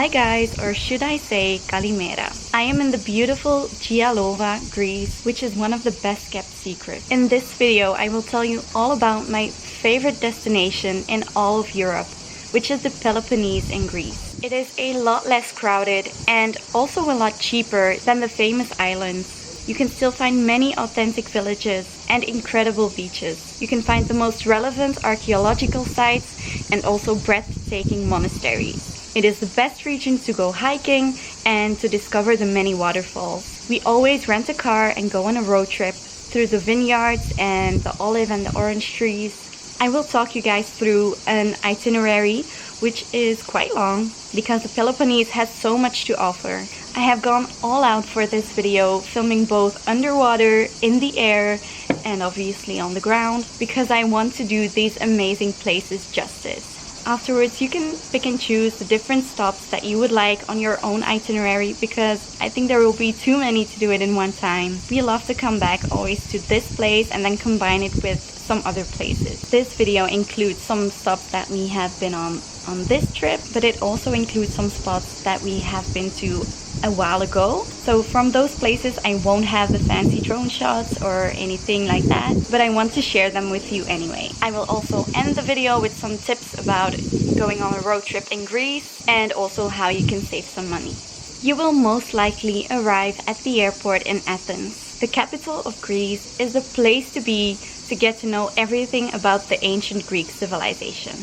Hi guys, or should I say Kalimera. I am in the beautiful Gialova, Greece, which is one of the best kept secrets. In this video, I will tell you all about my favorite destination in all of Europe, which is the Peloponnese in Greece. It is a lot less crowded and also a lot cheaper than the famous islands. You can still find many authentic villages and incredible beaches. You can find the most relevant archaeological sites and also breathtaking monasteries. It is the best region to go hiking and to discover the many waterfalls. We always rent a car and go on a road trip through the vineyards and the olive and the orange trees. I will talk you guys through an itinerary which is quite long because the Peloponnese has so much to offer. I have gone all out for this video, filming both underwater, in the air, and obviously on the ground, because I want to do these amazing places justice. Afterwards, you can pick and choose the different stops that you would like on your own itinerary, because I think there will be too many to do it in one time. We love to come back always to this place and then combine it with some other places. This video includes some stops that we have been on this trip, but it also includes some spots that we have been to a while ago. So from those places I won't have the fancy drone shots or anything like that, but I want to share them with you anyway. I will also end the video with some tips about going on a road trip in Greece and also how you can save some money. You will most likely arrive at the airport in Athens. The capital of Greece is the place to be to get to know everything about the ancient Greek civilization.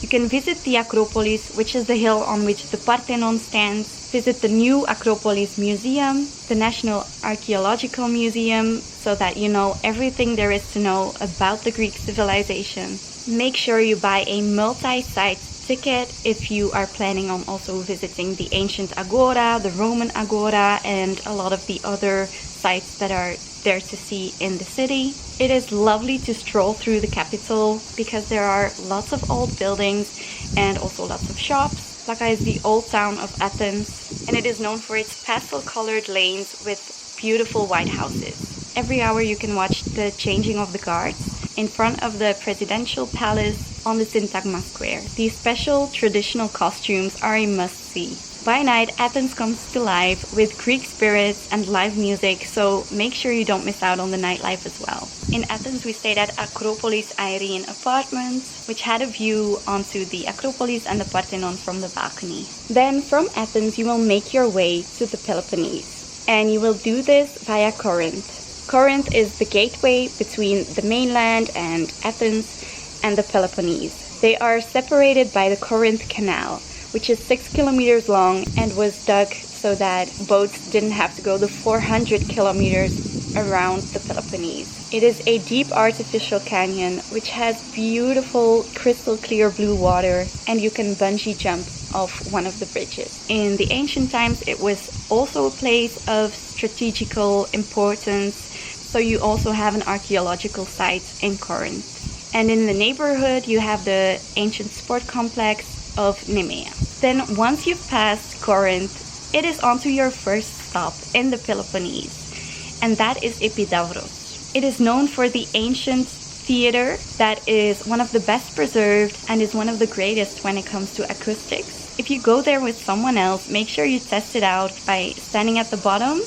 You can visit the Acropolis, which is the hill on which the Parthenon stands, visit the new Acropolis Museum, the National Archaeological Museum, so that you know everything there is to know about the Greek civilization. Make sure you buy a multi-site ticket if you are planning on also visiting the ancient Agora, the Roman Agora, and a lot of the other sites that are there to see in the city. It is lovely to stroll through the capital because there are lots of old buildings and also lots of shops. Plaka is the old town of Athens, and it is known for its pastel-colored lanes with beautiful white houses. Every hour you can watch the changing of the guards in front of the presidential palace on the Syntagma Square. These special traditional costumes are a must-see. By night, Athens comes to life with Greek spirits and live music, so make sure you don't miss out on the nightlife as well. In Athens, we stayed at Acropolis Irene Apartments, which had a view onto the Acropolis and the Parthenon from the balcony. Then from Athens, you will make your way to the Peloponnese, and you will do this via Corinth. Corinth is the gateway between the mainland and Athens and the Peloponnese. They are separated by the Corinth Canal, which is 6 kilometers long and was dug so that boats didn't have to go the 400 kilometers around the Peloponnese. It is a deep artificial canyon which has beautiful crystal clear blue water, and you can bungee jump off one of the bridges. In the ancient times, it was also a place of strategical importance, so you also have an archaeological site in Corinth. And in the neighborhood, you have the ancient sport complex of Nemea. Then once you've passed Corinth, it is on to your first stop in the Peloponnese, and that is Epidavros. It is known for the ancient theater that is one of the best preserved and is one of the greatest when it comes to acoustics. If you go there with someone else, make sure you test it out by standing at the bottom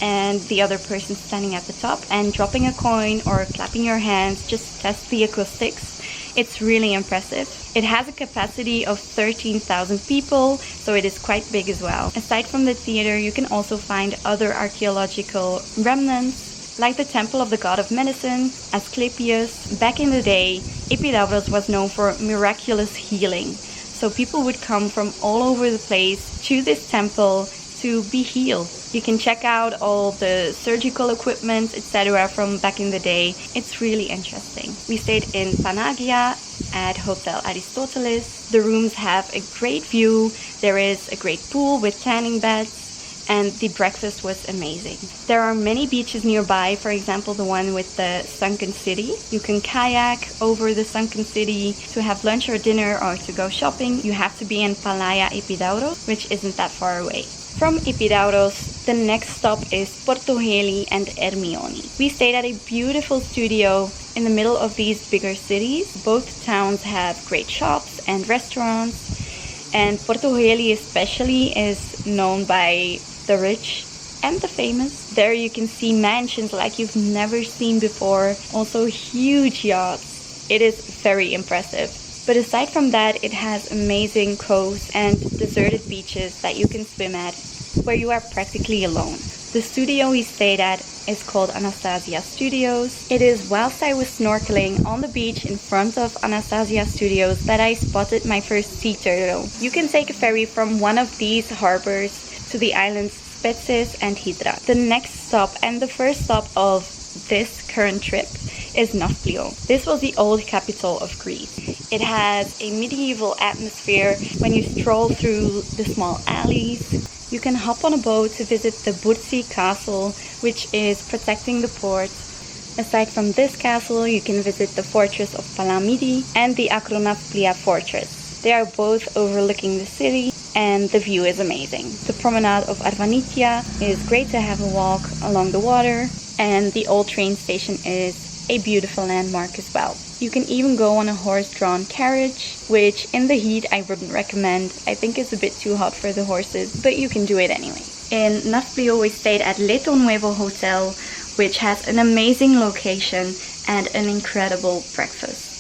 and the other person standing at the top and dropping a coin or clapping your hands. Just test the acoustics. It's really impressive. It has a capacity of 13,000 people, so it is quite big as well. Aside from the theater, you can also find other archaeological remnants, like the temple of the god of medicine, Asclepius. Back in the day, Epidavros was known for miraculous healing, so people would come from all over the place to this temple to be healed. You can check out all the surgical equipment, etc. from back in the day. It's really interesting. We stayed in Panagia at Hotel Aristoteles. The rooms have a great view. There is a great pool with tanning beds, and the breakfast was amazing. There are many beaches nearby, for example the one with the sunken city. You can kayak over the sunken city to have lunch or dinner or to go shopping. You have to be in Palaia Epidauros, which isn't that far away. From Epidauros, the next stop is Portoheli and Ermioni. We stayed at a beautiful studio in the middle of these bigger cities. Both towns have great shops and restaurants, And Porto especially is known by the rich and the famous. There you can see mansions like you've never seen before. Also huge yachts. It is very impressive. But aside from that, it has amazing coves and deserted beaches that you can swim at, where you are practically alone. The studio we stayed at is called Anastasia Studios. It is whilst I was snorkeling on the beach in front of Anastasia Studios that I spotted my first sea turtle. You can take a ferry from one of these harbors to the islands Spetses and Hydra. The next stop and the first stop of this current trip is Nafplio. This was the old capital of Greece. It has a medieval atmosphere when you stroll through the small alleys. You can hop on a boat to visit the Burzi castle, which is protecting the port. Aside from this castle, you can visit the fortress of Palamidi and the Akronafplia fortress. They are both overlooking the city and the view is amazing. The promenade of Arvanitia is great to have a walk along the water, and the old train station is a beautiful landmark as well. You can even go on a horse-drawn carriage, which in the heat I wouldn't recommend. I think it's a bit too hot for the horses, but you can do it anyway. In Nafplio we stayed at Leto Nuevo Hotel, which has an amazing location and an incredible breakfast.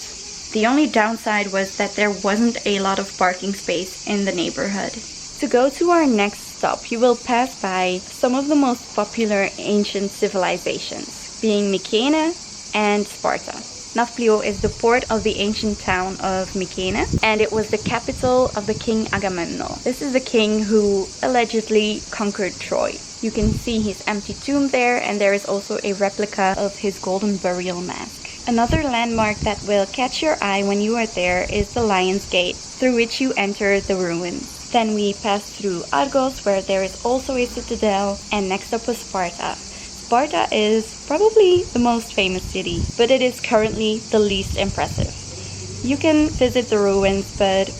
The only downside was that there wasn't a lot of parking space in the neighborhood. To go to our next stop, you will pass by some of the most popular ancient civilizations, being Mykenæ and Sparta. Nafplio is the port of the ancient town of Mykenæ, and it was the capital of the king Agamemnon. This is the king who allegedly conquered Troy. You can see his empty tomb there, and there is also a replica of his golden burial mask. Another landmark that will catch your eye when you are there is the Lion's Gate, through which you enter the ruins. Then we passed through Argos, where there is also a citadel, and next up was Sparta. Sparta is probably the most famous city, but it is currently the least impressive. You can visit the ruins, but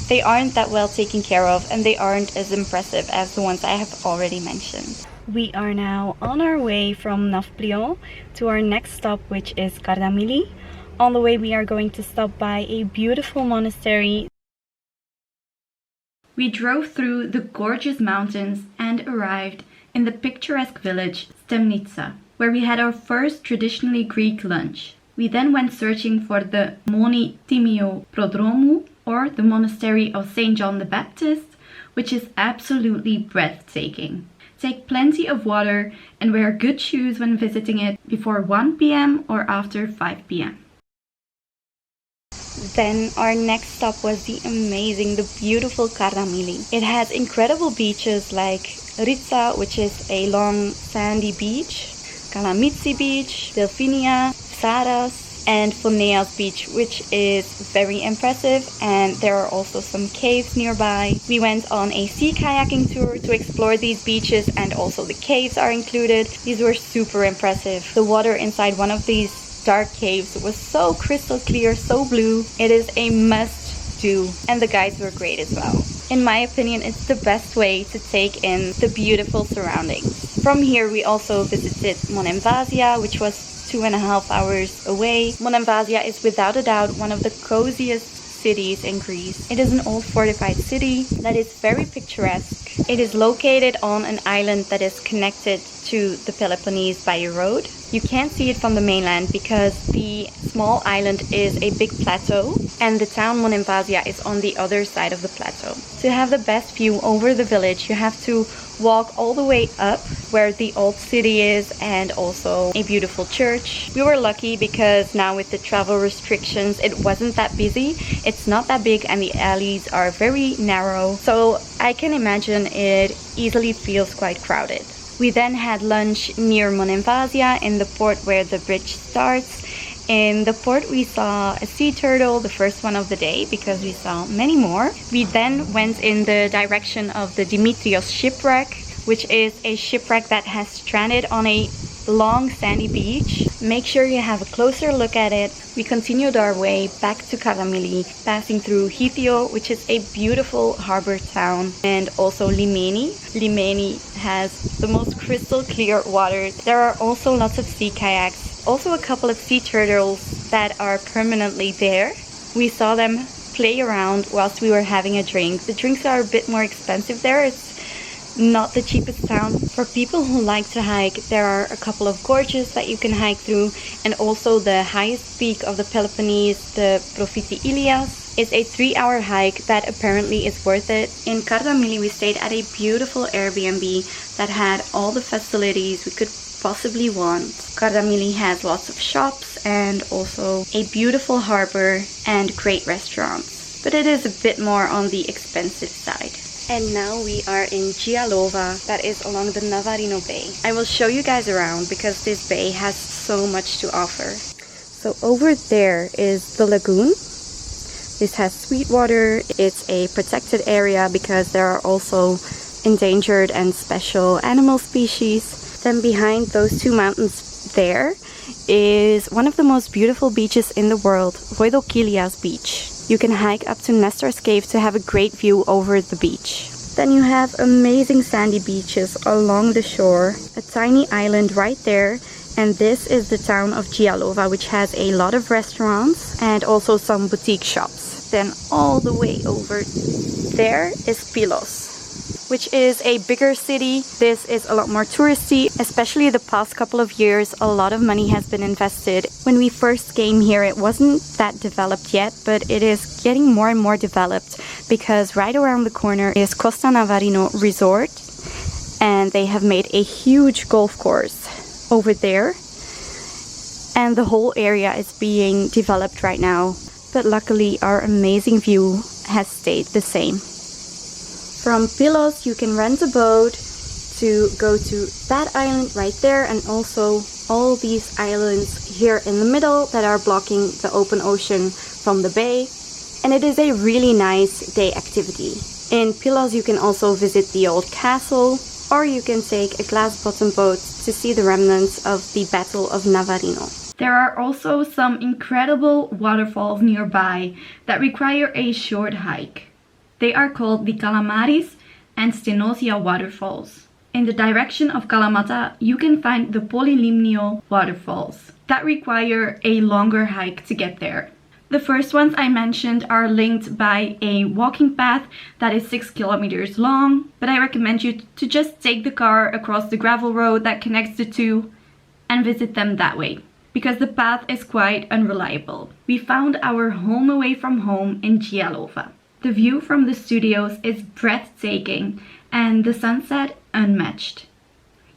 they aren't that well taken care of, and they aren't as impressive as the ones I have already mentioned. We are now on our way from Nafplio to our next stop, which is Kardamili. On the way we are going to stop by a beautiful monastery. We drove through the gorgeous mountains and arrived in the picturesque village Stemnitsa, where we had our first traditionally Greek lunch. We then went searching for the Moni Timio Prodromou, or the monastery of St. John the Baptist, which is absolutely breathtaking. Take plenty of water and wear good shoes when visiting it before 1 p.m. or after 5 p.m. Then our next stop was the amazing, the beautiful Kardamili. It has incredible beaches like Ritsa, which is a long sandy beach, Kalamitsi Beach, Delphinia, Saras, and Foneas Beach, which is very impressive, and there are also some caves nearby. We went on a sea kayaking tour to explore these beaches, and also the caves are included. These were super impressive. The water inside one of these dark caves was so crystal clear, so blue. It is a must do, and the guides were great as well. In my opinion, it's the best way to take in the beautiful surroundings. From here we also visited Monemvasia, which was 2.5 hours away. Monemvasia is without a doubt one of the coziest cities in Greece. It is an old fortified city that is very picturesque. It is located on an island that is connected to the Peloponnese by a road. You can't see it from the mainland because the small island is a big plateau, and the town Monemvasia is on the other side of the plateau. To have the best view over the village, you have to walk all the way up where the old city is, and also a beautiful church. We were lucky because now with the travel restrictions it wasn't that busy. It's not that big and the alleys are very narrow, so I can imagine it easily feels quite crowded. We then had lunch near Monemvasia in the port where the bridge starts. In the port we saw a sea turtle, the first one of the day, because we saw many more. We then went in the direction of the Dimitrios shipwreck, which is a shipwreck that has stranded on a long sandy beach. Make sure you have a closer look at it. We continued our way back to Kardamili, passing through Hithio, which is a beautiful harbor town, and also Limeni. Limeni has the most crystal clear water. There are also lots of sea kayaks, also a couple of sea turtles that are permanently there. We saw them play around whilst we were having a drink. The drinks are a bit more expensive there. It's not the cheapest town. For people who like to hike, there are a couple of gorges that you can hike through, and also the highest peak of the Peloponnese, the Profiti Ilias, is a 3-hour hike that apparently is worth it. In Kardamili we stayed at a beautiful Airbnb that had all the facilities we could possibly want. Kardamili has lots of shops and also a beautiful harbor and great restaurants, but it is a bit more on the expensive side. And now we are in Gialova, that is along the Navarino Bay. I will show you guys around because this bay has so much to offer. So over there is the lagoon. This has sweet water. It's a protected area because there are also endangered and special animal species. Then behind those two mountains there is one of the most beautiful beaches in the world, Voidokilias Beach. You can hike up to Nestor's Cave to have a great view over the beach. Then you have amazing sandy beaches along the shore, a tiny island right there, and this is the town of Gialova, which has a lot of restaurants and also some boutique shops. Then all the way over there is Pylos, which is a bigger city. This is a lot more touristy, especially the past couple of years. A lot of money has been invested. When we first came here, it wasn't that developed yet, but it is getting more and more developed because right around the corner is Costa Navarino Resort, and they have made a huge golf course over there, and the whole area is being developed right now. But luckily our amazing view has stayed the same. From Pylos you can rent a boat to go to that island right there, and also all these islands here in the middle that are blocking the open ocean from the bay. And it is a really nice day activity. In Pylos you can also visit the old castle, or you can take a glass bottom boat to see the remnants of the Battle of Navarino. There are also some incredible waterfalls nearby that require a short hike. They are called the Calamaris and Stenosia waterfalls. In the direction of Kalamata, you can find the Polylimnio waterfalls that require a longer hike to get there. The first ones I mentioned are linked by a walking path that is 6 kilometers long, but I recommend you to just take the car across the gravel road that connects the two and visit them that way, because the path is quite unreliable. We found our home away from home in Gialova. The view from the studios is breathtaking and the sunset unmatched.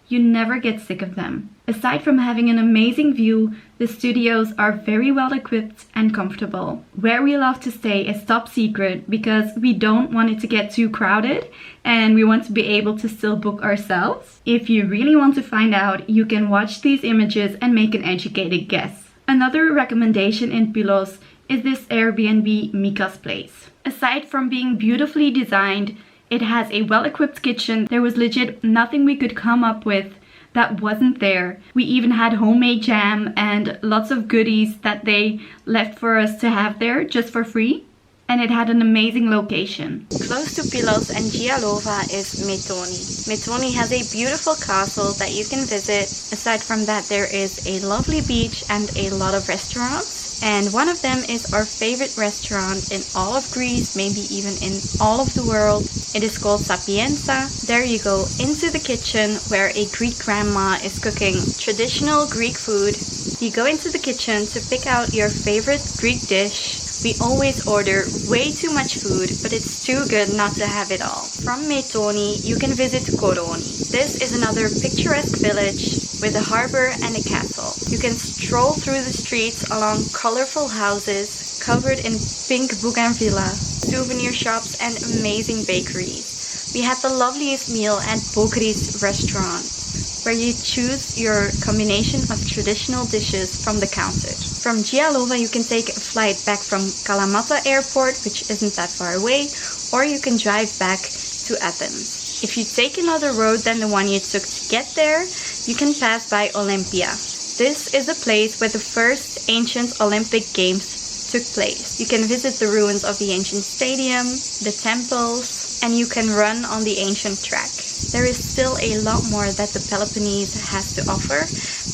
You never get sick of them. Aside from having an amazing view, the studios are very well equipped and comfortable. Where we love to stay is top secret because we don't want it to get too crowded and we want to be able to still book ourselves. If you really want to find out, you can watch these images and make an educated guess. Another recommendation in Pylos is this Airbnb Mika's Place. Aside from being beautifully designed, it has a well-equipped kitchen. There was legit nothing we could come up with that wasn't there. We even had homemade jam and lots of goodies that they left for us to have there just for free. And it had an amazing location. Close to Pylos and Gialova is Metoni. Metoni has a beautiful castle that you can visit. Aside from that, there is a lovely beach and a lot of restaurants. And one of them is our favorite restaurant in all of Greece, maybe even in all of the world. It is called Sapienza. There you go into the kitchen where a Greek grandma is cooking traditional Greek food. You go into the kitchen to pick out your favorite Greek dish. We always order way too much food, but it's too good not to have it all. From Metoni, you can visit Koroni. This is another picturesque village with a harbor and a castle. You can stroll through the streets along colorful houses covered in pink bougainvillea, souvenir shops and amazing bakeries. We had the loveliest meal at Bogris restaurant, where you choose your combination of traditional dishes from the counter. From Gialova you can take a flight back from Kalamata airport, which isn't that far away, or you can drive back to Athens. If you take another road than the one you took to get there, you can pass by Olympia. This is a place where the first ancient Olympic Games took place. You can visit the ruins of the ancient stadium, the temples, and you can run on the ancient track. There is still a lot more that the Peloponnese has to offer,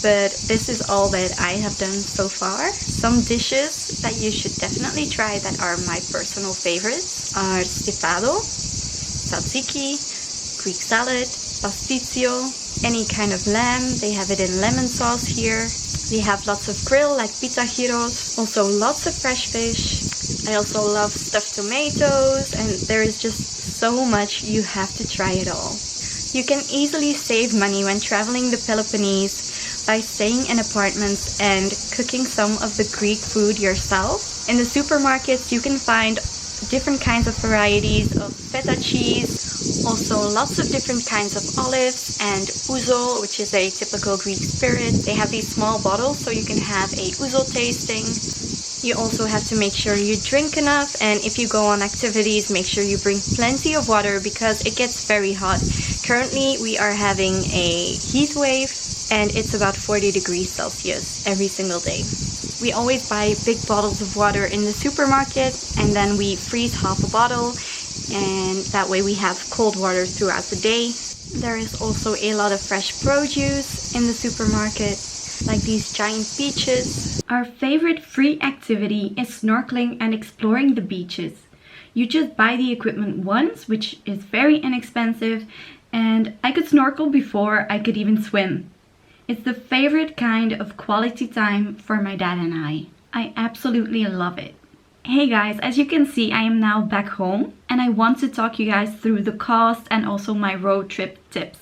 but this is all that I have done so far. Some dishes that you should definitely try that are my personal favorites are stipado, tzatziki, Greek salad, pasticcio, any kind of lamb. They have it in lemon sauce here. We have lots of grill like pita gyros, also lots of fresh fish. I also love stuffed tomatoes, and there is just so much. You have to try it all. You can easily save money when traveling the Peloponnese by staying in apartments and cooking some of the Greek food yourself. In the supermarkets you can find different kinds of varieties of feta cheese, also lots of different kinds of olives and ouzo, which is a typical Greek spirit. They have these small bottles so you can have a ouzo tasting. You also have to make sure you drink enough, and if you go on activities, make sure you bring plenty of water because it gets very hot. Currently we are having a heat wave and it's about 40 degrees Celsius every single day. We always buy big bottles of water in the supermarket and then we freeze half a bottle, and that way we have cold water throughout the day. There is also a lot of fresh produce in the supermarket, like these giant peaches. Our favorite free activity is snorkeling and exploring the beaches. You just buy the equipment once, which is very inexpensive, and I could snorkel before I could even swim. It's the favorite kind of quality time for my dad and I. I absolutely love it. Hey guys, as you can see, I am now back home and I want to talk you guys through the cost and also my road trip tips.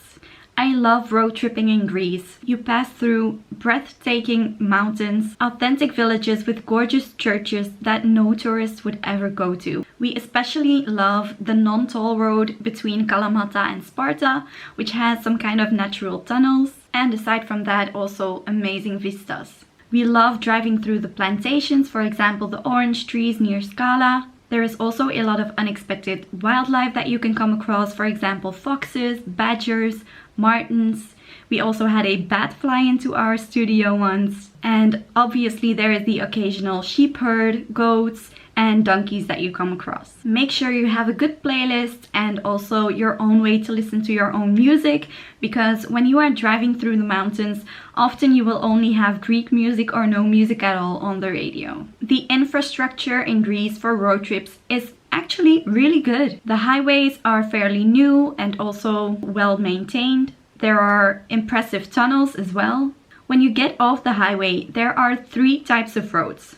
I love road tripping in Greece. You pass through breathtaking mountains, authentic villages with gorgeous churches that no tourist would ever go to. We especially love the non-toll road between Kalamata and Sparta, which has some kind of natural tunnels, and aside from that also amazing vistas. We love driving through the plantations, for example the orange trees near Scala. There is also a lot of unexpected wildlife that you can come across, for example foxes, badgers, martins. We also had a bat fly into our studio once, and obviously there is the occasional sheep herd, goats and donkeys that you come across. Make sure you have a good playlist and also your own way to listen to your own music, because when you are driving through the mountains, often you will only have Greek music or no music at all on the radio. The infrastructure in Greece for road trips is actually really good. The highways are fairly new and also well maintained. There are impressive tunnels as well. When you get off the highway, there are 3 types of roads.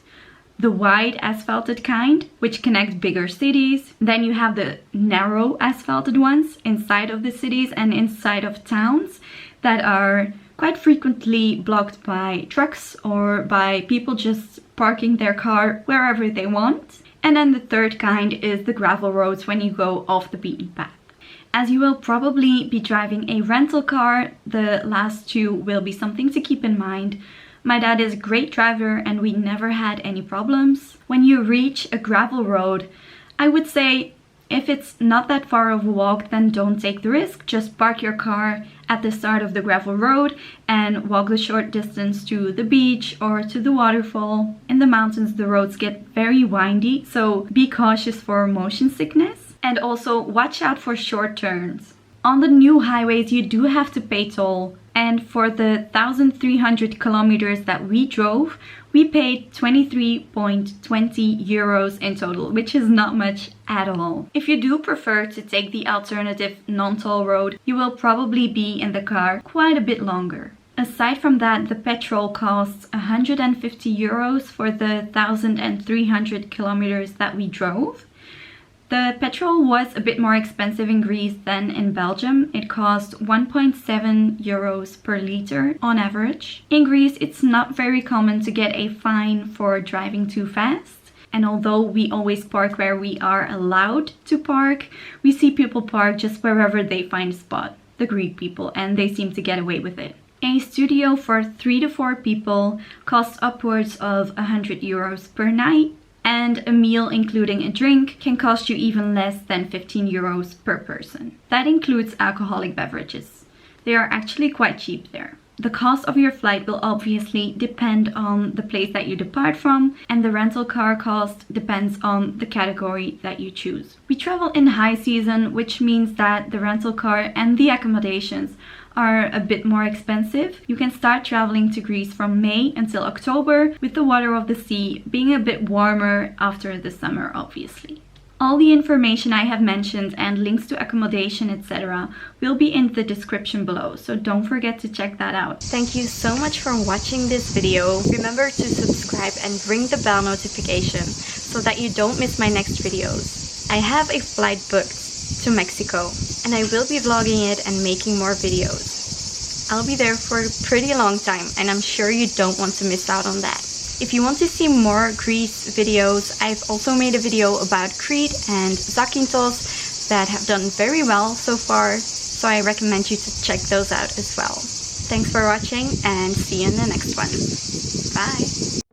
The wide asphalted kind, which connect bigger cities. Then you have the narrow asphalted ones inside of the cities and inside of towns that are quite frequently blocked by trucks or by people just parking their car wherever they want. And then the third kind is the gravel roads when you go off the beaten path. As you will probably be driving a rental car, the last 2 will be something to keep in mind. My dad is a great driver and we never had any problems. When you reach a gravel road, I would say if it's not that far of a walk, then don't take the risk. Just park your car at the start of the gravel road and walk the short distance to the beach or to the waterfall. In the mountains, the roads get very windy, so be cautious for motion sickness and also watch out for short turns. On the new highways, you do have to pay toll. And for the 1,300 kilometers that we drove, we paid 23.20 euros in total, which is not much at all. If you do prefer to take the alternative non-toll road, you will probably be in the car quite a bit longer. Aside from that, the petrol costs 150 euros for the 1,300 kilometers that we drove. The petrol was a bit more expensive in Greece than in Belgium. It cost 1.7 euros per liter on average. In Greece, it's not very common to get a fine for driving too fast. And although we always park where we are allowed to park, we see people park just wherever they find a spot, the Greek people, and they seem to get away with it. A studio for 3 to 4 people costs upwards of 100 euros per night. And a meal including a drink can cost you even less than 15 euros per person. That includes alcoholic beverages. They are actually quite cheap there. The cost of your flight will obviously depend on the place that you depart from, and the rental car cost depends on the category that you choose. We travel in high season, which means that the rental car and the accommodations are a bit more expensive. You can start traveling to Greece from May until October, with the water of the sea being a bit warmer after the summer, obviously. All the information I have mentioned and links to accommodation, etc. will be in the description below, so don't forget to check that out. Thank you so much for watching this video. Remember to subscribe and ring the bell notification so that you don't miss my next videos. I have a flight booked to Mexico and I will be vlogging it and making more videos. I'll be there for a pretty long time and I'm sure you don't want to miss out on that. If you want to see more Greece videos, I've also made a video about Crete and Zakynthos that have done very well so far, so I recommend you to check those out as well. Thanks for watching and see you in the next one. Bye!